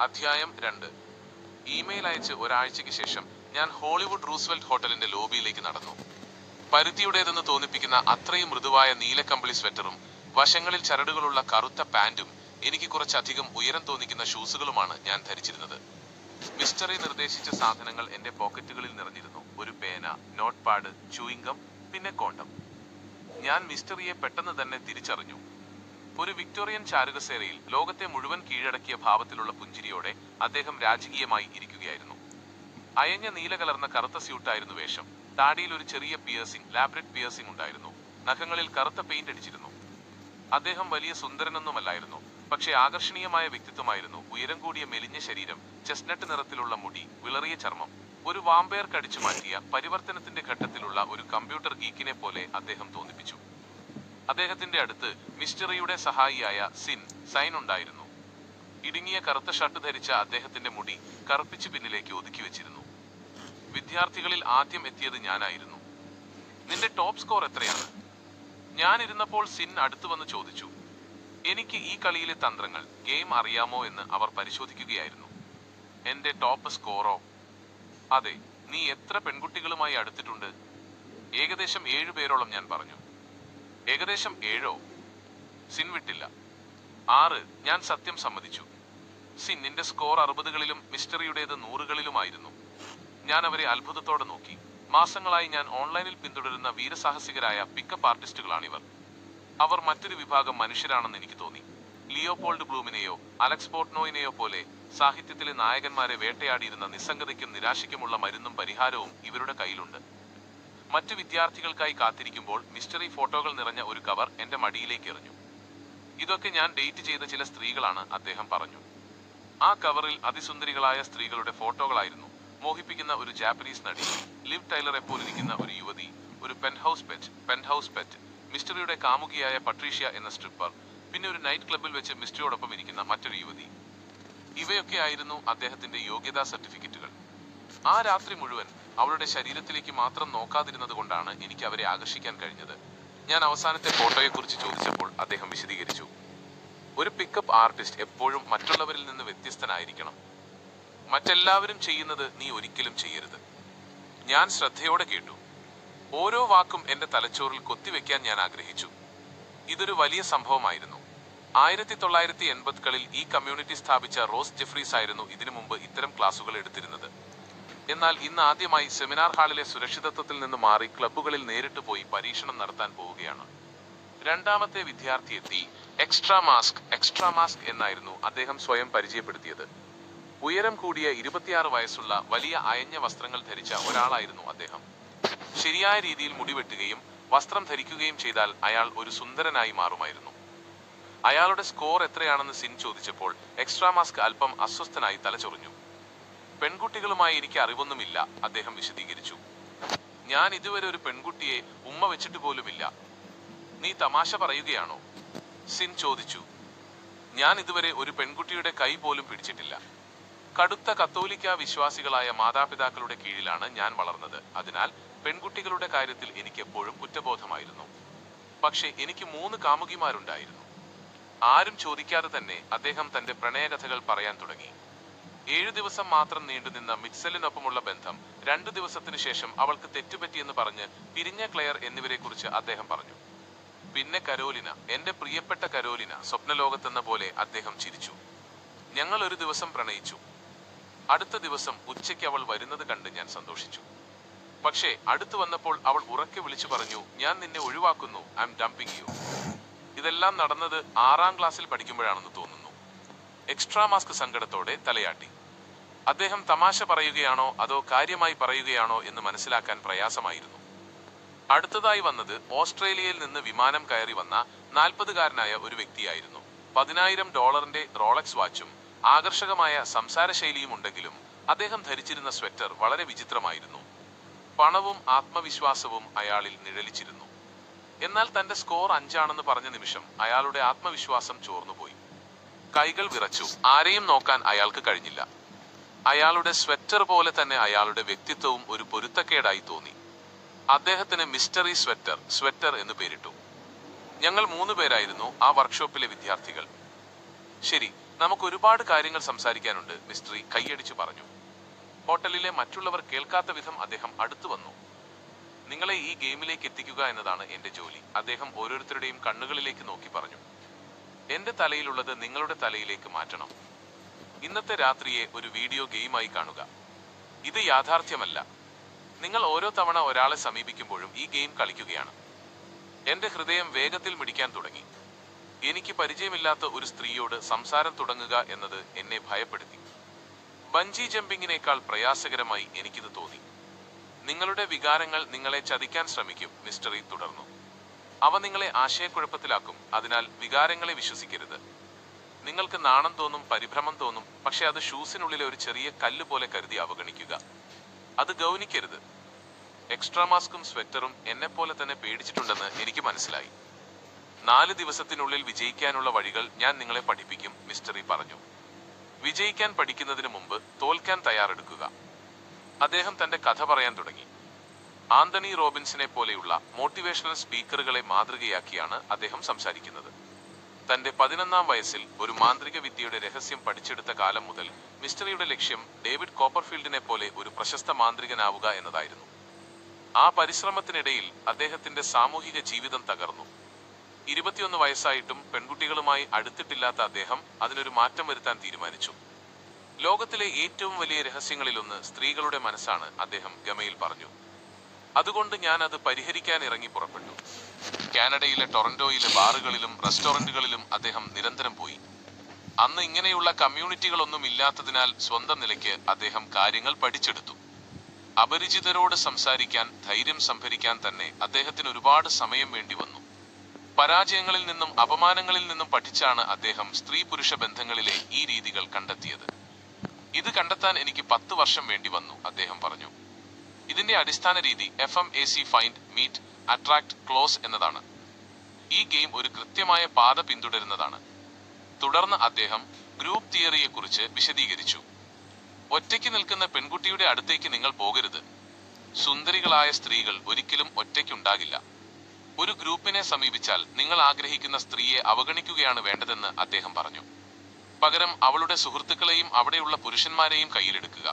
അധ്യായം 2. ഇമെയിൽ അയച്ച് ഒരാഴ്ചയ്ക്ക് ശേഷം ഞാൻ ഹോളിവുഡ് റൂസ്വെൽറ്റ് ഹോട്ടലിന്റെ ലോബിയിലേക്ക് നടന്നു. പരുത്തിയുടേതെന്ന് തോന്നിപ്പിക്കുന്ന അത്രയും മൃദുവായ നീലക്കമ്പിളി സ്വെറ്ററും വശങ്ങളിൽ ചരടുകളുള്ള കറുത്ത പാന്റും എനിക്ക് കുറച്ചധികം ഉയരം തോന്നിക്കുന്ന ഷൂസുകളുമാണ് ഞാൻ ധരിച്ചിരുന്നത്. മിസ്റ്ററി നിർദ്ദേശിച്ച സാധനങ്ങൾ എന്റെ പോക്കറ്റുകളിൽ നിറഞ്ഞിരുന്നു. ഒരു പേന, നോട്ട് പാഡ്, ചൂയിംഗം, പിന്നെ കോണ്ടം. ഞാൻ മിസ്റ്ററിയെ പെട്ടെന്ന് തന്നെ തിരിച്ചറിഞ്ഞു. ഒരു വിക്ടോറിയൻ ചാരുകസേരയിൽ ലോകത്തെ മുഴുവൻ കീഴടക്കിയ ഭാവത്തിലുള്ള പുഞ്ചിരിയോടെ അദ്ദേഹം രാജകീയമായി ഇരിക്കുകയായിരുന്നു. അയഞ്ഞ നീല കലർന്ന കറുത്ത സ്യൂട്ടായിരുന്നു വേഷം. താടിയിൽ ഒരു ചെറിയ പിയേഴ്സിംഗ്, ലാബ്രറ്റ് പിയേഴ്സിംഗ് ഉണ്ടായിരുന്നു. നഖങ്ങളിൽ കറുത്ത പെയിന്റ് അടിച്ചിരുന്നു. അദ്ദേഹം വലിയ സുന്ദരനൊന്നുമല്ലായിരുന്നു, പക്ഷേ ആകർഷണീയമായ വ്യക്തിത്വമായിരുന്നു. ഉയരം കൂടിയ മെലിഞ്ഞ ശരീരം, ചെസ്നട്ട് നിറത്തിലുള്ള മുടി, വിളറിയ ചർമ്മം. ഒരു വാമ്പയർ കടിച്ചു മാറ്റിയ പരിവർത്തനത്തിന്റെ ഘട്ടത്തിലുള്ള ഒരു കമ്പ്യൂട്ടർ ഗീക്കിനെ പോലെ അദ്ദേഹം തോന്നിപ്പിച്ചു. അദ്ദേഹത്തിന്റെ അടുത്ത് മിസ്റ്ററിയുടെ സഹായിയായ സൈൻ ഉണ്ടായിരുന്നു. ഇടുങ്ങിയ കറുത്ത ഷർട്ട് ധരിച്ച അദ്ദേഹത്തിന്റെ മുടി കറുപ്പിച്ച് പിന്നിലേക്ക് ഒതുക്കി വെച്ചിരുന്നു. വിദ്യാർത്ഥികളിൽ ആദ്യം എത്തിയത് ഞാനായിരുന്നു. നിന്റെ ടോപ്പ് സ്കോർ എത്രയാണ്? ഞാൻ ഇരുന്നപ്പോൾ സിൻ അടുത്തു വന്ന് ചോദിച്ചു. എനിക്ക് ഈ കളിയിലെ തന്ത്രങ്ങൾ, ഗെയിം അറിയാമോ എന്ന് അവർ പരിശോധിക്കുകയായിരുന്നു. എന്റെ ടോപ്പ് സ്കോറോ? അതെ. നീ എത്ര പെൺകുട്ടികളുമായി അടുത്തിട്ടുണ്ട്? ഏകദേശം 7 പേരോളം, ഞാൻ പറഞ്ഞു. ഏകദേശം 7ഓ? സിൻ വിട്ടില്ല. 6, ഞാൻ സത്യം സമ്മതിച്ചു. സിൻ, നിന്റെ സ്കോർ 60കളിലും മിസ്റ്ററിയുടേത് 100കളിലുമായിരുന്നു. ഞാൻ അവരെ അത്ഭുതത്തോടെ നോക്കി. മാസങ്ങളായി ഞാൻ ഓൺലൈനിൽ പിന്തുടരുന്ന വീരസാഹസികരായ പിക്കപ്പ് ആർട്ടിസ്റ്റുകളാണിവർ. അവർ മറ്റൊരു വിഭാഗം മനുഷ്യരാണെന്ന് എനിക്ക് തോന്നി. ലിയോപോൾഡ് ബ്ലൂമിനെയോ അലക്സ് പോർട്ട്നോയിനെയോ പോലെ സാഹിത്യത്തിലെ നായകന്മാരെ വേട്ടയാടിയിരുന്ന നിസ്സംഗതയ്ക്കും നിരാശയ്ക്കുമുള്ള മരുന്നും പരിഹാരവും ഇവരുടെ കയ്യിലുണ്ട്. മറ്റു വിദ്യാർത്ഥികൾക്കായി കാത്തിരിക്കുമ്പോൾ മിസ്റ്ററി ഫോട്ടോകൾ നിറഞ്ഞ ഒരു കവർ എന്റെ മടിയിലേക്ക് എറിഞ്ഞു. ഇതൊക്കെ ഞാൻ ഡേറ്റ് ചെയ്ത ചില സ്ത്രീകളാണ്, അദ്ദേഹം പറഞ്ഞു. ആ കവറിൽ അതിസുന്ദരികളായ സ്ത്രീകളുടെ ഫോട്ടോകളായിരുന്നു. മോഹിപ്പിക്കുന്ന ഒരു ജാപ്പനീസ് നടി, ലിവ് ടൈലറെ പോലിരിക്കുന്ന ഒരു യുവതി, ഒരു പെൻഹൌസ് പെറ്റ്, മിസ്റ്ററിയുടെ കാമുകിയായ പട്രീഷ്യ എന്ന സ്ട്രിപ്പർ, പിന്നെ ഒരു നൈറ്റ് ക്ലബിൽ വെച്ച് മിസ്റ്ററിയോടൊപ്പം ഇരിക്കുന്ന മറ്റൊരു യുവതി. ഇവയൊക്കെയായിരുന്നു അദ്ദേഹത്തിന്റെ യോഗ്യതാ സർട്ടിഫിക്കറ്റുകൾ. ആ രാത്രി മുഴുവൻ അവളുടെ ശരീരത്തിലേക്ക് മാത്രം നോക്കാതിരുന്നത് കൊണ്ടാണ് എനിക്ക് അവരെ ആകർഷിക്കാൻ കഴിഞ്ഞത്. ഞാൻ അവസാനത്തെ ഫോട്ടോയെക്കുറിച്ച് ചോദിച്ചപ്പോൾ അദ്ദേഹം വിശദീകരിച്ചു. ഒരു പിക്കപ്പ് ആർട്ടിസ്റ്റ് എപ്പോഴും മറ്റുള്ളവരിൽ നിന്ന് വ്യത്യസ്തനായിരിക്കണം. മറ്റെല്ലാവരും ചെയ്യുന്നത് നീ ഒരിക്കലും ചെയ്യരുത്. ഞാൻ ശ്രദ്ധയോടെ കേട്ടു. ഓരോ വാക്കും എന്റെ തലച്ചോറിൽ കൊത്തിവെക്കാൻ ഞാൻ ആഗ്രഹിച്ചു. ഇതൊരു വലിയ സംഭവമായിരുന്നു. 1980കളിൽ ഈ കമ്മ്യൂണിറ്റി സ്ഥാപിച്ച റോസ് ജെഫ്രീസ് ആയിരുന്നു ഇതിനു മുമ്പ് ഇത്തരം ക്ലാസുകൾ എടുത്തിരുന്നത്. എന്നാൽ ഇന്ന് ആദ്യമായി സെമിനാർ ഹാളിലെ സുരക്ഷിതത്വത്തിൽ നിന്ന് മാറി ക്ലബ്ബുകളിൽ നേരിട്ട് പോയി പരീക്ഷണം നടത്താൻ പോവുകയാണ്. രണ്ടാമത്തെ വിദ്യാർത്ഥി എത്തി. എക്സ്ട്രാ മാസ്ക് എന്നായിരുന്നു അദ്ദേഹം സ്വയം പരിചയപ്പെടുത്തിയത്. ഉയരം കൂടിയ 26 വയസ്സുള്ള വലിയ അയഞ്ഞ വസ്ത്രങ്ങൾ ധരിച്ച ഒരാളായിരുന്നു അദ്ദേഹം. ശരിയായ രീതിയിൽ മുടിവെട്ടുകയും വസ്ത്രം ധരിക്കുകയും ചെയ്താൽ അയാൾ ഒരു സുന്ദരനായി മാറുമായിരുന്നു. അയാളുടെ സ്കോർ എത്രയാണെന്ന് സിൻ ചോദിച്ചപ്പോൾ എക്സ്ട്രാ മാസ്ക് അല്പം അസ്വസ്ഥനായി തലചൊറിഞ്ഞു. പെൺകുട്ടികളുമായി എനിക്ക് അറിവൊന്നുമില്ല, അദ്ദേഹം വിശദീകരിച്ചു. ഞാൻ ഇതുവരെ ഒരു പെൺകുട്ടിയെ ഉമ്മ വെച്ചിട്ട് പോലുമില്ല. നീ തമാശ പറയുകയാണോ? സിൻ ചോദിച്ചു. ഞാൻ ഇതുവരെ ഒരു പെൺകുട്ടിയുടെ കൈ പോലും പിടിച്ചിട്ടില്ല. കടുത്ത കത്തോലിക്ക വിശ്വാസികളായ മാതാപിതാക്കളുടെ കീഴിലാണ് ഞാൻ വളർന്നത്. അതിനാൽ പെൺകുട്ടികളുടെ കാര്യത്തിൽ എനിക്ക് എപ്പോഴും കുറ്റബോധമായിരുന്നു. പക്ഷേ എനിക്ക് 3 കാമുകിമാരുണ്ടായിരുന്നു. ആരും ചോദിക്കാതെ തന്നെ അദ്ദേഹം തന്റെ പ്രണയകഥകൾ പറയാൻ തുടങ്ങി. 7 ദിവസം മാത്രം നീണ്ടുനിന്ന മിറ്റ്സലിനൊപ്പമുള്ള ബന്ധം, 2 ദിവസത്തിനു ശേഷം അവൾക്ക് തെറ്റുപറ്റിയെന്ന് പറഞ്ഞ് പിരിഞ്ഞ ക്ലെയർ എന്നിവരെ കുറിച്ച് അദ്ദേഹം പറഞ്ഞു. പിന്നെ കരോലിന, എന്റെ പ്രിയപ്പെട്ട കരോലിന, സ്വപ്നലോകത്തെന്ന പോലെ അദ്ദേഹം ചിരിച്ചു. ഞങ്ങൾ ഒരു ദിവസം പ്രണയിച്ചു. അടുത്ത ദിവസം ഉച്ചയ്ക്ക് അവൾ വരുന്നത് കണ്ട് ഞാൻ സന്തോഷിച്ചു. പക്ഷേ അടുത്തു വന്നപ്പോൾ അവൾ ഉറക്കെ വിളിച്ചു പറഞ്ഞു, ഞാൻ നിന്നെ ഒഴിവാക്കുന്നു, ഐ എം ഡംപിങ് യു. ഇതെല്ലാം നടന്നത് 6ാം ക്ലാസ്സിൽ പഠിക്കുമ്പോഴാണെന്ന് തോന്നുന്നു. എക്സ്ട്രാ മാസ്ക് സങ്കടത്തോടെ തലയാട്ടി. അദ്ദേഹം തമാശ പറയുകയാണോ അതോ കാര്യമായി പറയുകയാണോ എന്ന് മനസ്സിലാക്കാൻ പ്രയാസമായിരുന്നു. അടുത്തതായി വന്നത് ഓസ്ട്രേലിയയിൽ നിന്ന് വിമാനം കയറി വന്ന 40-കാരനായ ഒരു വ്യക്തിയായിരുന്നു. $10,000 റോളക്സ് വാച്ചും ആകർഷകമായ സംസാരശൈലിയും ഉണ്ടെങ്കിലും അദ്ദേഹം ധരിച്ചിരുന്ന സ്വെറ്റർ വളരെ വിചിത്രമായിരുന്നു. പണവും ആത്മവിശ്വാസവും അയാളിൽ നിഴലിച്ചിരുന്നു. എന്നാൽ തന്റെ സ്കോർ 5 ആണെന്ന് പറഞ്ഞ നിമിഷം അയാളുടെ ആത്മവിശ്വാസം ചോർന്നുപോയി. കൈകൾ വിറച്ചു. ആരെയും നോക്കാൻ അയാൾക്ക് കഴിഞ്ഞില്ല. അയാളുടെ സ്വെറ്റർ പോലെ തന്നെ അയാളുടെ വ്യക്തിത്വവും ഒരു പൊരുത്തക്കേടായി തോന്നി. അദ്ദേഹത്തിന് മിസ്റ്ററി സ്വെറ്റർ എന്ന് പേരിട്ടു. ഞങ്ങൾ 3 പേരായിരുന്നു ആ വർക്ക്ഷോപ്പിലെ വിദ്യാർത്ഥികൾ. ശരി, നമുക്ക് ഒരുപാട് കാര്യങ്ങൾ സംസാരിക്കാനുണ്ട്, മിസ്റ്ററി കൈയടിച്ചു പറഞ്ഞു. ഹോട്ടലിലെ മറ്റുള്ളവർ കേൾക്കാത്ത വിധം അദ്ദേഹം അടുത്തു വന്നു. നിങ്ങളെ ഈ ഗെയിമിലേക്ക് എത്തിക്കുക എന്നതാണ് എന്റെ ജോലി, അദ്ദേഹം ഓരോരുത്തരുടെയും കണ്ണുകളിലേക്ക് നോക്കി പറഞ്ഞു. എന്റെ തലയിലുള്ളത് നിങ്ങളുടെ തലയിലേക്ക് മാറ്റണം. ഇന്നത്തെ രാത്രിയെ ഒരു വീഡിയോ ഗെയിമായി കാണുക. ഇത് യാഥാർത്ഥ്യമല്ല. നിങ്ങൾ ഓരോ തവണ ഒരാളെ സമീപിക്കുമ്പോഴും ഈ ഗെയിം കളിക്കുകയാണ്. എന്റെ ഹൃദയം വേഗത്തിൽ മിടിക്കാൻ തുടങ്ങി. എനിക്ക് പരിചയമില്ലാത്ത ഒരു സ്ത്രീയോട് സംസാരം തുടങ്ങുക എന്നത് എന്നെ ഭയപ്പെടുത്തി. ബഞ്ചി ജമ്പിങ്ങിനേക്കാൾ പ്രയാസകരമായി എനിക്കിത് തോന്നി. നിങ്ങളുടെ വികാരങ്ങൾ നിങ്ങളെ ചതിക്കാൻ ശ്രമിക്കും, മിസ്റ്ററി തുടർന്നു. അവ നിങ്ങളെ ആശയക്കുഴപ്പത്തിലാക്കും. അതിനാൽ വികാരങ്ങളെ വിശ്വസിക്കരുത്. നിങ്ങൾക്ക് നാണം തോന്നും, പരിഭ്രമം തോന്നും, പക്ഷെ അത് ഷൂസിനുള്ളിലെ ഒരു ചെറിയ കല്ല് പോലെ കരുതി അവഗണിക്കുക. അത് ഗൗനിക്കരുത്. എക്സ്ട്രാ മാസ്കും സ്വെറ്ററും എന്നെപ്പോലെ തന്നെ പേടിച്ചിട്ടുണ്ടെന്ന് എനിക്ക് മനസ്സിലായി. 4 ദിവസത്തിനുള്ളിൽ വിജയിക്കാനുള്ള വഴികൾ ഞാൻ നിങ്ങളെ പഠിപ്പിക്കും, മിസ്റ്ററി പറഞ്ഞു. വിജയിക്കാൻ പഠിക്കുന്നതിന് മുമ്പ് തോൽക്കാൻ തയ്യാറെടുക്കുക. അദ്ദേഹം തന്റെ കഥ പറയാൻ തുടങ്ങി. ആന്റണി റോബിൻസിനെ പോലെയുള്ള മോട്ടിവേഷണൽ സ്പീക്കറുകളെ മാതൃകയാക്കിയാണ് അദ്ദേഹം സംസാരിക്കുന്നത്. തന്റെ 11ാം വയസ്സിൽ ഒരു മാന്ത്രിക വിദ്യയുടെ രഹസ്യം പഠിച്ചെടുത്ത കാലം മുതൽ മിസ്റ്ററിയുടെ ലക്ഷ്യം ഡേവിഡ് കോപ്പർഫീൽഡിനെ പോലെ ഒരു പ്രശസ്ത മാന്ത്രികനാവുക എന്നതായിരുന്നു. ആ പരിശ്രമത്തിനിടയിൽ അദ്ദേഹത്തിന്റെ സാമൂഹിക ജീവിതം തകർന്നു. 21 വയസ്സായിട്ടും പെൺകുട്ടികളുമായി അടുത്തിട്ടില്ലാത്ത അദ്ദേഹം അതിനൊരു മാറ്റം വരുത്താൻ തീരുമാനിച്ചു. ലോകത്തിലെ ഏറ്റവും വലിയ രഹസ്യങ്ങളിലൊന്ന് സ്ത്രീകളുടെ മനസ്സാണ്, അദ്ദേഹം ഗമയിൽ പറഞ്ഞു. അതുകൊണ്ട് ഞാൻ അത് പരിഹരിക്കാൻ ഇറങ്ങി പുറപ്പെട്ടു. കാനഡയിലെ ടൊറന്റോയിലെ ബാറുകളിലും റെസ്റ്റോറന്റുകളിലും അദ്ദേഹം നിരന്തരം പോയി. അന്ന് ഇങ്ങനെയുള്ള കമ്മ്യൂണിറ്റികളൊന്നും ഇല്ലാത്തതിനാൽ സ്വന്തം നിലയ്ക്ക് അദ്ദേഹം കാര്യങ്ങൾ പഠിച്ചെടുത്തു. അപരിചിതരോട് സംസാരിക്കാൻ ധൈര്യം സംഭരിക്കാൻ തന്നെ അദ്ദേഹത്തിന് ഒരുപാട് സമയം വേണ്ടി വന്നു. പരാജയങ്ങളിൽ നിന്നും അപമാനങ്ങളിൽ നിന്നും പഠിച്ചാണ് അദ്ദേഹം സ്ത്രീ പുരുഷ ബന്ധങ്ങളിലെ ഈ രീതികൾ കണ്ടെത്തിയത്. ഇത് കണ്ടെത്താൻ എനിക്ക് 10 വർഷം വേണ്ടി വന്നു, അദ്ദേഹം പറഞ്ഞു. ഇതിന്റെ അടിസ്ഥാന രീതി FMAC find, meet, attract, close എന്നതാണ്. ഈ ഗെയിം ഒരു കൃത്യമായ പാത പിന്തുടരുന്നതാണ്. തുടർന്ന് അദ്ദേഹം ഗ്രൂപ്പ് തിയറിയെക്കുറിച്ച് വിശദീകരിച്ചു. ഒറ്റയ്ക്ക് നിൽക്കുന്ന പെൺകുട്ടിയുടെ അടുത്തേക്ക് നിങ്ങൾ പോകരുത്. സുന്ദരികളായ സ്ത്രീകൾ ഒരിക്കലും ഒറ്റയ്ക്കുണ്ടാകില്ല. ഒരു ഗ്രൂപ്പിനെ സമീപിച്ചാൽ നിങ്ങൾ ആഗ്രഹിക്കുന്ന സ്ത്രീയെ അവഗണിക്കുകയാണ് വേണ്ടതെന്ന് അദ്ദേഹം പറഞ്ഞു. പകരം അവളുടെ സുഹൃത്തുക്കളെയും അവിടെയുള്ള പുരുഷന്മാരെയും കയ്യിലെടുക്കുക.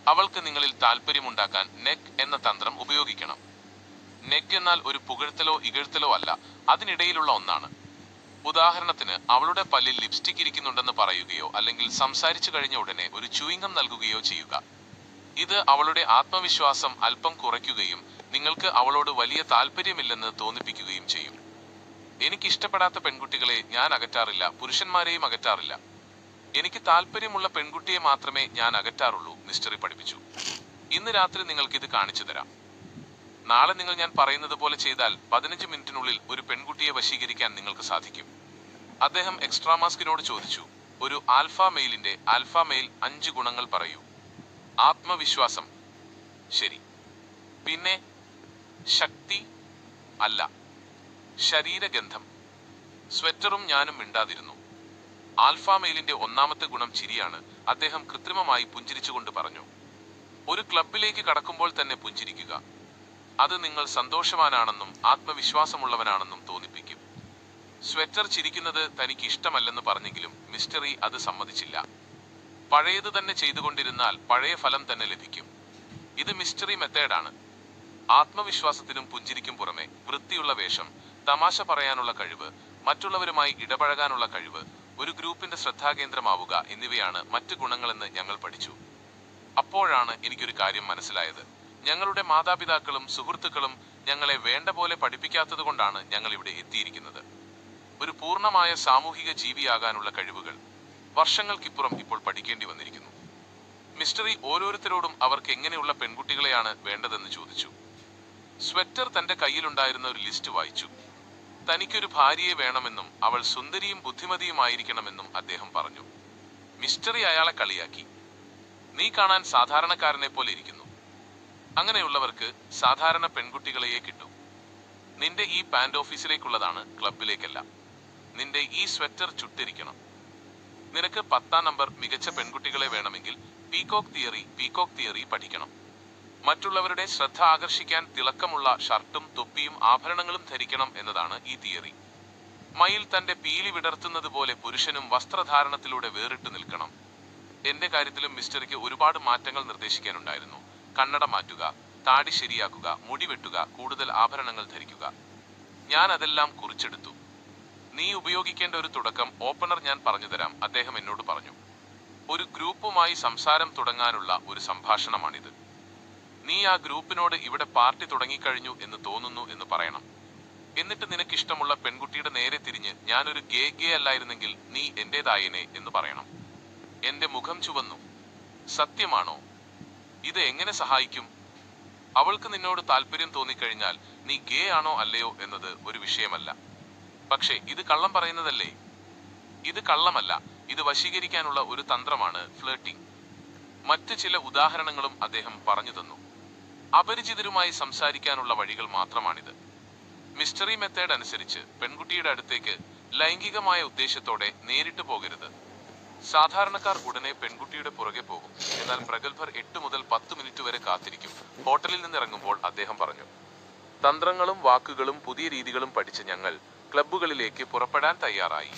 അവൾക്ക് നിങ്ങളിൽ താല്പര്യമുണ്ടാക്കാൻ നെഗ് എന്ന തന്ത്രം ഉപയോഗിക്കണം. നെഗ് എന്നാൽ ഒരു പുകഴ്ത്തലോ ഇകഴ്ത്തലോ അല്ല, അതിനിടയിലുള്ള ഒന്നാണ്. ഉദാഹരണത്തിന്, അവളുടെ പല്ലിൽ ലിപ്സ്റ്റിക് ഇരിക്കുന്നുണ്ടെന്ന് പറയുകയോ അല്ലെങ്കിൽ സംസാരിച്ചു കഴിഞ്ഞ ഉടനെ ഒരു ച്യൂയിംഗം നൽകുകയോ ചെയ്യുക. ഇത് അവളുടെ ആത്മവിശ്വാസം അല്പം കുറയ്ക്കുകയും നിങ്ങൾക്ക് അവളോട് വലിയ താല്പര്യമില്ലെന്ന് തോന്നിപ്പിക്കുകയും ചെയ്യും. എനിക്കിഷ്ടപ്പെടാത്ത പെൺകുട്ടികളെ ഞാൻ അകറ്റാറില്ല, പുരുഷന്മാരെയും അകറ്റാറില്ല. എനിക്ക് താല്പര്യമുള്ള പെൺകുട്ടിയെ മാത്രമേ ഞാൻ അകറ്റാറുള്ളൂ, മിസ്റ്ററി പഠിപ്പിച്ചു. ഇന്ന് രാത്രി നിങ്ങൾക്കിത് കാണിച്ചു തരാം. നാളെ നിങ്ങൾ ഞാൻ പറയുന്നത് പോലെ ചെയ്താൽ 15 മിനിറ്റിനുള്ളിൽ ഒരു പെൺകുട്ടിയെ വശീകരിക്കാൻ നിങ്ങൾക്ക് സാധിക്കും. അദ്ദേഹം എക്സ്ട്രാ മാസ്കിനോട് ചോദിച്ചു. ഒരു ആൽഫ മെയിലിന്റെ ആൽഫ മെയിൽ 5 ഗുണങ്ങൾ പറയൂ. ആത്മവിശ്വാസം, ശരി. പിന്നെ ശക്തി, അല്ല. ശരീരഗന്ധം. സ്വെറ്ററും ഞാനും മിണ്ടാതിരുന്നു. ആൽഫ മെയിലിന്റെ 1ാമത്തെ ഗുണം ചിരിയാണ്, അദ്ദേഹം കൃത്രിമമായി പുഞ്ചിരിച്ചുകൊണ്ട് പറഞ്ഞു. ഒരു ക്ലബിലേക്ക് കടക്കുമ്പോൾ തന്നെ പുഞ്ചിരിക്കുക. അത് നിങ്ങൾ സന്തോഷവാനാണെന്നും ആത്മവിശ്വാസമുള്ളവനാണെന്നും തോന്നിപ്പിക്കും. സ്വെറ്റർ ചിരിക്കുന്നത് തനിക്ക് ഇഷ്ടമല്ലെന്ന് പറഞ്ഞെങ്കിലും മിസ്റ്ററി അത് സമ്മതിച്ചില്ല. പഴയത് തന്നെ ചെയ്തുകൊണ്ടിരുന്നാൽ പഴയ ഫലം തന്നെ ലഭിക്കും. ഇത് മിസ്റ്ററി മെത്തേഡാണ്. ആത്മവിശ്വാസത്തിനും പുഞ്ചിരിക്കും പുറമെ വൃത്തിയുള്ള വേഷം, തമാശ പറയാനുള്ള കഴിവ്, മറ്റുള്ളവരുമായി ഇടപഴകാനുള്ള കഴിവ്, ഒരു ഗ്രൂപ്പിന്റെ ശ്രദ്ധാകേന്ദ്രമാവുക എന്നിവയാണ് മറ്റു ഗുണങ്ങളെന്ന് ഞങ്ങൾ പഠിച്ചു. അപ്പോഴാണ് എനിക്കൊരു കാര്യം മനസ്സിലായത്. ഞങ്ങളുടെ മാതാപിതാക്കളും സുഹൃത്തുക്കളും ഞങ്ങളെ വേണ്ട പോലെ പഠിപ്പിക്കാത്തതുകൊണ്ടാണ് ഞങ്ങൾ ഇവിടെ എത്തിയിരിക്കുന്നത്. ഒരു പൂർണ്ണമായ സാമൂഹിക ജീവിയാകാനുള്ള കഴിവുകൾ വർഷങ്ങൾക്കിപ്പുറം ഇപ്പോൾ പഠിക്കേണ്ടി വന്നിരിക്കുന്നു. മിസ്റ്ററി ഓരോരുത്തരോടും അവർക്ക് എങ്ങനെയുള്ള പെൺകുട്ടികളെയാണ് വേണ്ടതെന്ന് ചോദിച്ചു. സ്വെറ്റർ തന്റെ കയ്യിലുണ്ടായിരുന്ന ഒരു ലിസ്റ്റ് വായിച്ചു. തനിക്കൊരു ഭാര്യയെ വേണമെന്നും അവൾ സുന്ദരിയും ബുദ്ധിമതിയുമായിരിക്കണമെന്നും അദ്ദേഹം പറഞ്ഞു. മിസ്റ്ററി അയാളെ കളിയാക്കി. നീ കാണാൻ സാധാരണക്കാരനെ പോലെ ഇരിക്കുന്നു. അങ്ങനെയുള്ളവർക്ക് സാധാരണ പെൺകുട്ടികളെയേ കിട്ടൂ. നിന്റെ ഈ പാന്റ് ഓഫീസിലേക്കുള്ളതാണ്, ക്ലബിലേക്കല്ല. നിന്റെ ഈ സ്വെറ്റർ ചുട്ടിരിക്കണം. നിനക്ക് 10ാം നമ്പർ മികച്ച പെൺകുട്ടികളെ വേണമെങ്കിൽ പീകോക്ക് തിയറി പഠിക്കണം. മറ്റുള്ളവരുടെ ശ്രദ്ധ ആകർഷിക്കാൻ തിളക്കമുള്ള ഷർട്ടും തൊപ്പിയും ആഭരണങ്ങളും ധരിക്കണം എന്നതാണ് ഈ തിയറി. മയിൽ തന്റെ പീലി വിടർത്തുന്നത് പോലെ പുരുഷനും വസ്ത്രധാരണത്തിലൂടെ വേറിട്ട് നിൽക്കണം. എന്റെ കാര്യത്തിലും മിസ്റ്ററിക്ക് ഒരുപാട് മാറ്റങ്ങൾ നിർദ്ദേശിക്കാനുണ്ടായിരുന്നു. കണ്ണട മാറ്റുക, താടി ശരിയാക്കുക, മുടി വെട്ടുക, കൂടുതൽ ആഭരണങ്ങൾ ധരിക്കുക. ഞാൻ അതെല്ലാം കുറിച്ചെടുത്തു. നീ ഉപയോഗിക്കേണ്ട ഒരു തുടക്കം ഓപ്പണർ ഞാൻ പറഞ്ഞുതരാം, അദ്ദേഹം എന്നോട് പറഞ്ഞു. ഒരു ഗ്രൂപ്പുമായി സംസാരം തുടങ്ങാനുള്ള ഒരു സംഭാഷണമാണിത്. നീ ആ ഗ്രൂപ്പിനോട് ഇവിടെ പാർട്ടി തുടങ്ങിക്കഴിഞ്ഞു എന്ന് തോന്നുന്നു എന്ന് പറയണം. എന്നിട്ട് നിനക്കിഷ്ടമുള്ള പെൺകുട്ടിയുടെ നേരെ തിരിഞ്ഞ് ഞാനൊരു ഗേ അല്ലായിരുന്നെങ്കിൽ നീ എന്റേതായേനെ എന്ന് പറയണം. എന്റെ മുഖം ചുവന്നു. സത്യമാണോ? ഇത് എങ്ങനെ സഹായിക്കും? അവൾക്ക് നിന്നോട് താല്പര്യം തോന്നിക്കഴിഞ്ഞാൽ നീ ഗേ ആണോ അല്ലയോ എന്നത് ഒരു വിഷയമല്ല. പക്ഷേ ഇത് കള്ളം പറയുന്നതല്ലേ? ഇത് കള്ളമല്ല, ഇത് വശീകരിക്കാനുള്ള ഒരു തന്ത്രമാണ് ഫ്ലേട്ടിംഗ്. മറ്റ് ചില ഉദാഹരണങ്ങളും അദ്ദേഹം പറഞ്ഞു തന്നു. അപരിചിതരുമായി സംസാരിക്കാനുള്ള വഴികൾ മാത്രമാണിത്. മിസ്റ്ററി മെത്തേഡ് അനുസരിച്ച് പെൺകുട്ടിയുടെ അടുത്തേക്ക് ലൈംഗികമായ ഉദ്ദേശത്തോടെ നേരിട്ട് പോകരുത്. സാധാരണക്കാർ ഉടനെ പെൺകുട്ടിയുടെ പുറകെ പോകും. എന്നാൽ പ്രഗത്ഭർ 8 മുതൽ 10 മിനിറ്റ് വരെ കാത്തിരിക്കും. ഹോട്ടലിൽ നിന്ന് ഇറങ്ങുമ്പോൾ അദ്ദേഹം പറഞ്ഞു, തന്ത്രങ്ങളും വാക്കുകളും പുതിയ രീതികളും പഠിച്ച് ഞങ്ങൾ ക്ലബ്ബുകളിലേക്ക് പുറപ്പെടാൻ തയ്യാറായി.